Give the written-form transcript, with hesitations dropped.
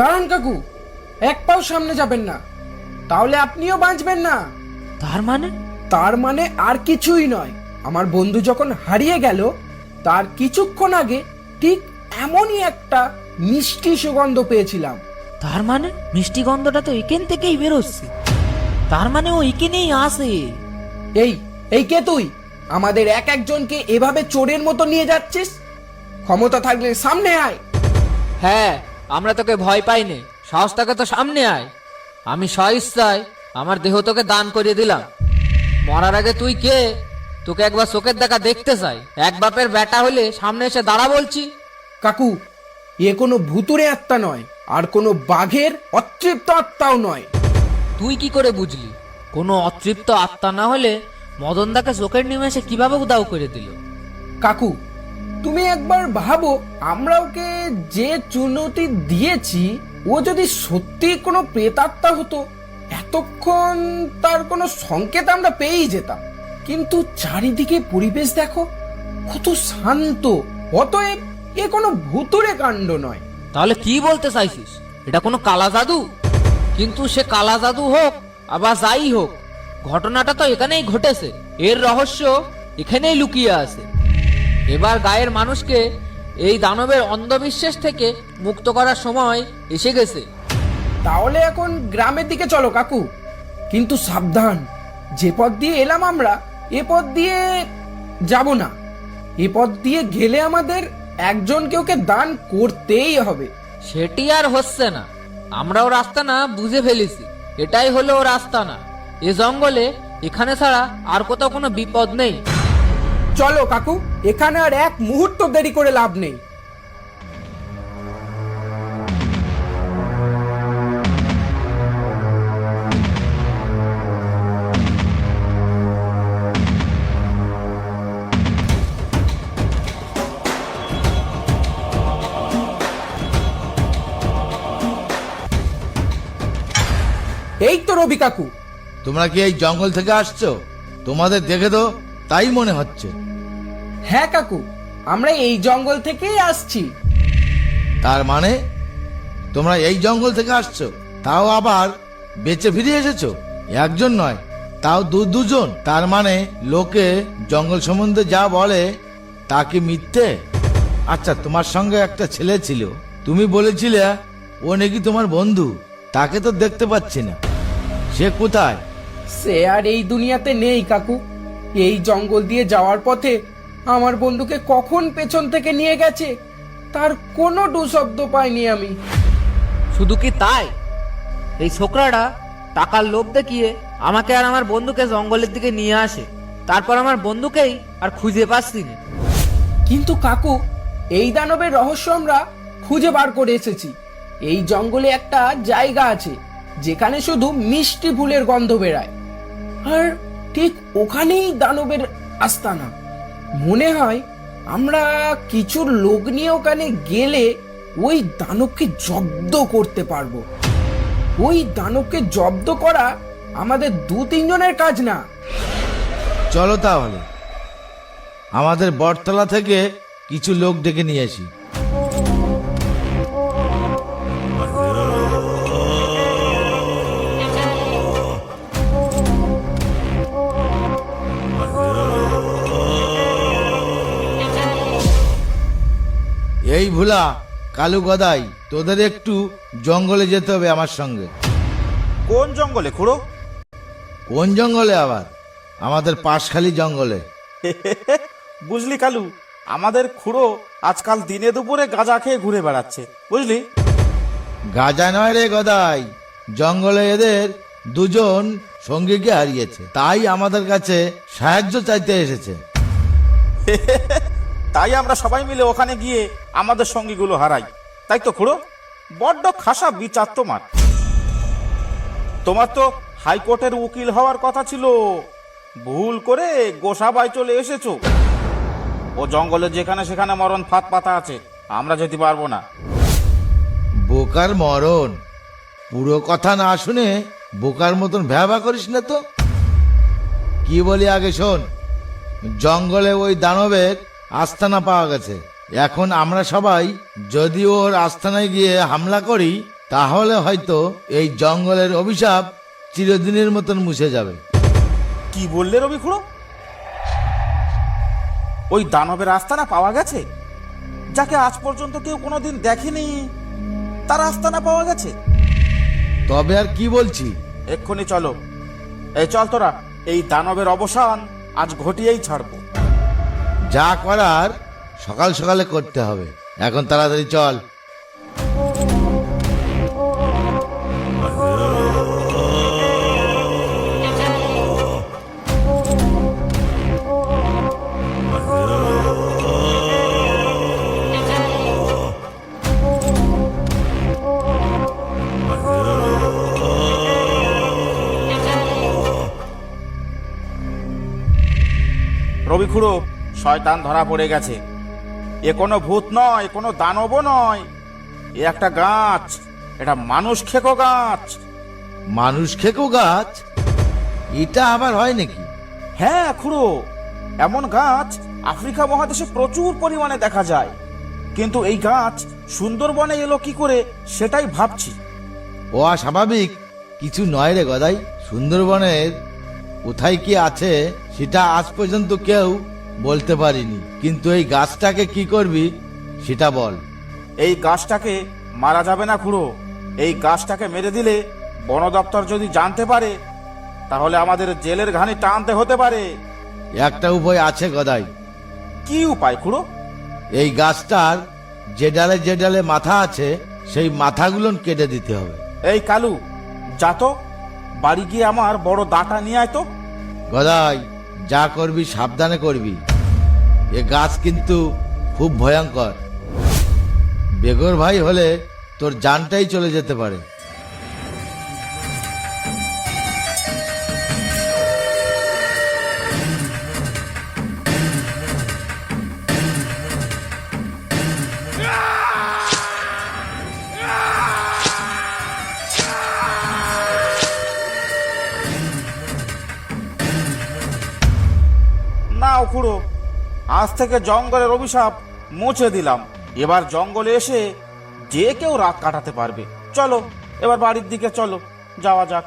দাঁড়ান কাকু, এক পাও সামনে যাবেন না, তাহলে আপনিও বাঁচবেন না। তার মানে আর কিছুই নয়, আমার বন্ধু যখন হারিয়ে গেল তার কিছুক্ষণ আগে ঠিক এমনই একটা মিষ্টি সুগন্ধ পেয়েছিলাম। তার মানে মিষ্টি গন্ধটা তো এখান থেকেই বেরোচ্ছে, তার মানে ও এখানেই আসে। এই এই কে তুই? আমাদের এক একজনকে এভাবে চোরের মতো নিয়ে যাচ্ছিস? ক্ষমতা থাকলে সামনে আয়। হ্যাঁ, আমরা তোকে ভয় পাই নে, সাহস থাকে তো সামনে আয়। আমি স্বইচ্ছায় আমার দেহ তোকে দান করে দিলাম। মরার আগে তুই কে, তোকে একবার চোখের দেখা দেখতে চাই। এক বাপের বেটা হলে সামনে এসে দাঁড়া বলছি। কাকু, এ কোনো ভুতুরে আত্মা নয়, আর কোনো বাঘের অতৃপ্ত আত্মাও নয়। তুই কি করে বুঝলি? কোনো অতৃপ্ত আত্মা না হলে মদনদাকে চোখের নিমেষে কিভাবে উদাও করে দিল? কাকু, তুমি একবার ভাবো, আমরা ওকে যে চুনৌতি দিয়েছি, ও যদি সত্যি কোনো প্রেতাত্মা হতো, এতক্ষণ তার কোনো সংকেত আমরা পেয়েই যেতাম। কিন্তু চারিদিকে পরিবেশ দেখো, কত শান্ত। অতএব এ কোনো ভুতুরে কাণ্ড নয়। তাহলে কি বলতে চাইছিস? এটা কোনো কালা জাদু? কিন্তু সে কালা জাদু হোক আবার যাই হোক, ঘটনাটা তো এখানেই ঘটেছে। এর রহস্য এখানেই লুকিয়ে আছে। এবার গায়ের মানুষকে এই দানবের অন্ধবিশ্বাস থেকে মুক্ত করার সময় এসে গেছে। তাহলে এখন গ্রামের দিকে চলো কাকু, কিন্তু সাবধান। যে পথ দিয়ে এলাম আমরা, এ পথ দিয়ে যাব না। এ পথ দিয়ে গেলে আমাদের একজনকে ওকে দান করতেই হবে। সেটি আর হচ্ছে না, আমরাও রাস্তা না বুঝে ফেলেছি। এটাই হলো ও রাস্তা না। এ জঙ্গলে এখানে ছাড়া আর কোথাও কোনো বিপদ নেই। চলো কাকু, এখানে আর এক মুহূর্ত দেরি করে লাভ নেই। এই তো রবি কাকু। তোমরা কি এই জঙ্গল থেকে আসছো? তোমাদের দেখে তো তাই মনে হচ্ছে। হ্যাঁ কাকু, আমরা এই জঙ্গল থেকেই আসছি। তার মানে তোমরা এই জঙ্গল থেকে আসছো, তাও আবার বেঁচে ফিরে এসেছো? একজন নয়, তাও দুজন। তার মানে লোকে জঙ্গল সম্বন্ধে যা বলে তা কি মিথ্যে? আচ্ছা, তোমার সঙ্গে একটা ছেলে ছিল, তুমি বলেছিলে ও নাকি তোমার বন্ধু। তাকে তো দেখতে পাচ্ছি না, সে কোথায়? সে আর এই দুনিয়াতে নেই কাকু। এই জঙ্গল দিয়ে যাওয়ার পথে আমার বন্ধুকে কখন পেছন থেকে নিয়ে গেছে তার কোনো শব্দ পাইনি আমি। শুধু কি তাই, এই ছোকরাটা টাকার লোভ দেখিয়ে আমাকে আর আমার বন্ধুকে জঙ্গলের দিকে নিয়ে আসে। তারপর আমার বন্ধুকেই আর খুঁজে পাচ্ছি না। কিন্তু কাকু, এই দানবের রহস্য আমরা খুঁজে বার করে এসেছি। এই জঙ্গলে একটা জায়গা আছে যেখানে শুধু মিষ্টি ফুলের গন্ধ বেরায়, আর ঠিক ওখানেই দানবের আস্তানা। মনে হয় আমরা কিছু লোক নিয়ে ওখানে গেলে ওই দানবকে জব্দ করতে পারবো। ওই দানবকে জব্দ করা আমাদের 2-3 জনের কাজ না। চলো তাহলে আমাদের বটতলা থেকে কিছু লোক ডেকে নিয়ে আসি। এই ভোলা, কালু গদাই, তোদের একটু জঙ্গলে যেতে হবে আমার সঙ্গে। কোন জঙ্গলে খুড়ো? কোন জঙ্গলে আবার? আমাদের পাশখালি জঙ্গলে। বুঝলি কালু, আমাদের খুড়ো আজকাল দিনে দুপুরে গাঁজা খেয়ে ঘুরে বেড়াচ্ছে, বুঝলি? গাজা নয় রে গদাই, জঙ্গলে এদের 2জন সঙ্গীকে হারিয়েছে, তাই আমাদের কাছে সাহায্য চাইতে এসেছে। তাই আমরা সবাই মিলে ওখানে গিয়ে আমাদের সঙ্গীগুলো হারাই, তাই তো খুড়ো? বড্ড খাসা বিচার তোমার। তোমার তো হাইকোর্টের উকিল হওয়ার কথা ছিল, ভুল করে গোসাবাই চলে এসেছো। ও জঙ্গলে যেখানে সেখানে মরণ ফাঁদ পাতা আছে, আমরা যেতে পারবো না। বোকার মরণ, পুরো কথা না শুনে বোকার মতন ভ্যাবা করিস না তো। কি বলি আগে শোন। জঙ্গলে ওই দানবের আস্তানা পাওয়া গেছে। এখন আমরা সবাই যদি ওর আস্তানায় গিয়ে হামলা করি, তাহলে হয়তো এই জঙ্গলের অভিশাপ চিরদিনের মতন মুছে যাবে। কি বললে রবি খুড়ো? ওই দানবের আস্তানা পাওয়া গেছে? যাকে আজ পর্যন্ত কেউ কোনোদিন দেখেনি, তার আস্তানা পাওয়া গেছে? তবে আর কি বলছি, এক্ষুনি চলো। এই চল তোরা, এই দানবের অবসান আজ ঘটিয়েই ছাড়বো। যা করার সকাল সকালে করতে হবে। এখন তাড়াতাড়ি চল। রবি খুড়ো, শয়তান ধরা পড়ে গেছে। এ কোনো ভূত নয়, কোনো দানবও নয়, এ একটা গাছ। এটা মানুষ খেকো গাছ। মানুষ খেকো গাছ? এটা আবার হয় নাকি? হ্যাঁ খুড়ো, এমন গাছ আফ্রিকা মহাদেশে প্রচুর পরিমাণে দেখা যায়। কিন্তু এই গাছ সুন্দরবনে এলো কি করে সেটাই ভাবছি। ও স্বাভাবিক কিছু নয় রে গদাই। সুন্দরবনের কোথায় কি আছে সেটা আজ পর্যন্ত কেউ বলতে পারিনি, কিন্তু এই গাছটাকে কি করবি সেটা বল। এই গাছটাকে মারা যাবে না খুড়ো। এই গাছটাকে মেরে দিলে বন দপ্তর যদি জানতে পারে, তাহলে আমাদের জেলের ঘানি টানতে হতে পারে। একটা উপায় আছে গদাই। কি উপায় খুড়ো? এই গাছটার যে ডালে মাথা আছে সেই মাথাগুলো কেটে দিতে হবে। এই কালু, যা তো বাড়ি গিয়ে আমার বড় দাঁটা নিয়ে আয় তো। গদাই, যা করবি সাবধানে করবি। এ গাছ কিন্তু খুব ভয়ঙ্কর। বেগর ভাই হলে তোর জানটাই চলে যেতে পারে। নাও খুড়ো, আজ থেকে জঙ্গলের অভিশাপ মুছে দিলাম। এবার জঙ্গলে এসে যে কেউ রাত কাটাতে পারবে। চলো এবার বাড়ির দিকে চলো, যাওয়া যাক।